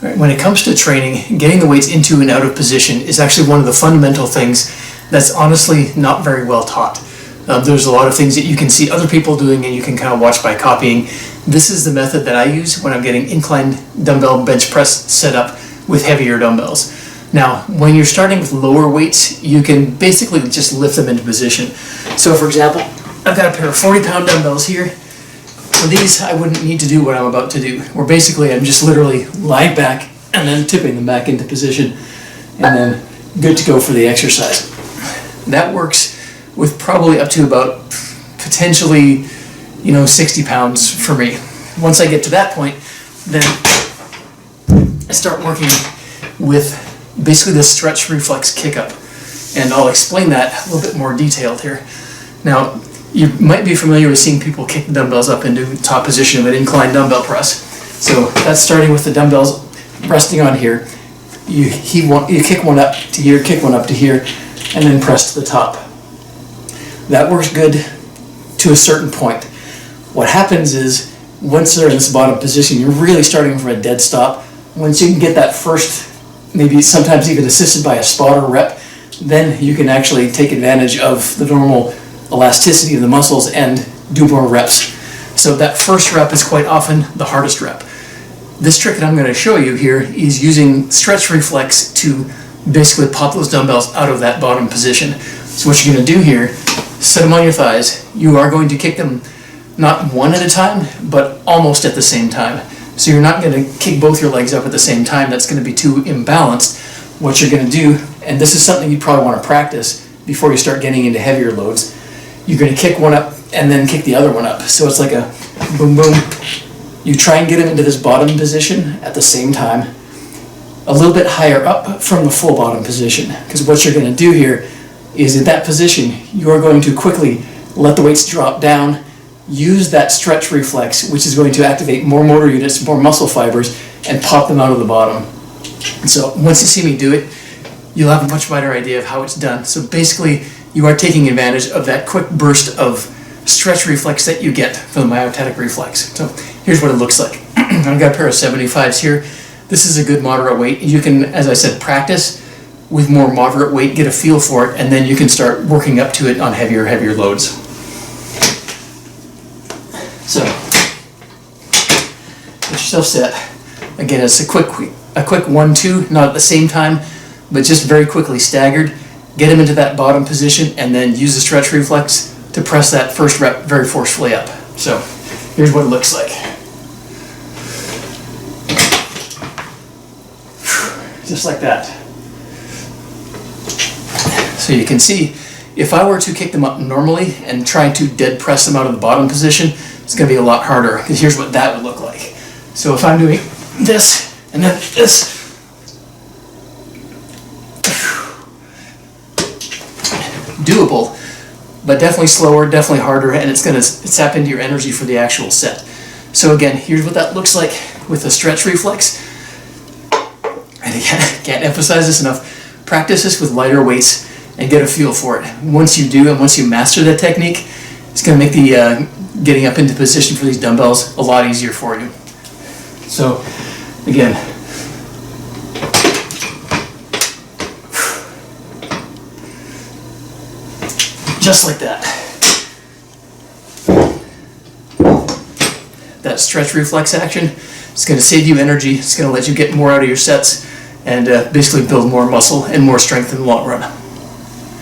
Right, when it comes to training, getting the weights into and out of position is actually one of the fundamental things that's honestly not very well taught. There's a lot of things that you can see other people doing and you can kind of watch by copying. This is the method that I use when I'm getting incline dumbbell bench press set up with heavier dumbbells. Now, when you're starting with lower weights, you can basically just lift them into position. So for example, I've got a pair of 40-pound dumbbells here. For these, I wouldn't need to do what I'm about to do, where basically I'm just literally lying back and then tipping them back into position and then good to go for the exercise. That works with probably up to about potentially 60 pounds for me. Once I get to that point, then I start working with basically this stretch reflex kick up, and I'll explain that a little bit more detailed here. Now, you might be familiar with seeing people kick the dumbbells up into top position of an incline dumbbell press. So that's starting with the dumbbells resting on here. You kick one up to here, kick one up to here, and then press to the top. That works good to a certain point. What happens is, once they're in this bottom position, you're really starting from a dead stop. Once you can get that first, maybe sometimes even assisted by a spotter rep, then you can actually take advantage of the normal elasticity of the muscles and do more reps. So that first rep is quite often the hardest rep. This trick that I'm going to show you here is using stretch reflex to basically pop those dumbbells out of that bottom position. So what you're going to do here, set them on your thighs. You are going to kick them not one at a time, but almost at the same time. So you're not going to kick both your legs up at the same time. That's going to be too imbalanced. What you're going to do, and this is something you probably want to practice before you start getting into heavier loads, you're going to kick one up and then kick the other one up. So it's like a boom, boom. You try and get them into this bottom position at the same time, a little bit higher up from the full bottom position. Because what you're going to do here is in that position, you're going to quickly let the weights drop down, use that stretch reflex, which is going to activate more motor units, more muscle fibers, and pop them out of the bottom. And so once you see me do it, you'll have a much better idea of how it's done. So basically, you are taking advantage of that quick burst of stretch reflex that you get from the myotatic reflex. So here's what it looks like. I've got a pair of 75s here. This is a good moderate weight. You can, as I said, practice with more moderate weight, get a feel for it, and then you can start working up to it on heavier loads. So, get yourself set. Again, it's a quick 1-2, not at the same time, but just very quickly staggered. Get them into that bottom position, and then use the stretch reflex to press that first rep very forcefully up. So, here's what it looks like. Just like that. So you can see, if I were to kick them up normally and try to dead press them out of the bottom position, it's going to be a lot harder, because here's what that would look like. So if I'm doing this, and then this, doable, but definitely slower, definitely harder, and it's going to sap into your energy for the actual set. So again, here's what that looks like with the stretch reflex. And again, I can't emphasize this enough. Practice this with lighter weights and get a feel for it. Once you do, and once you master that technique, it's going to make the getting up into position for these dumbbells a lot easier for you. So again, just like that. That stretch reflex action, it's going to save you energy, it's going to let you get more out of your sets, and basically build more muscle and more strength in the long run.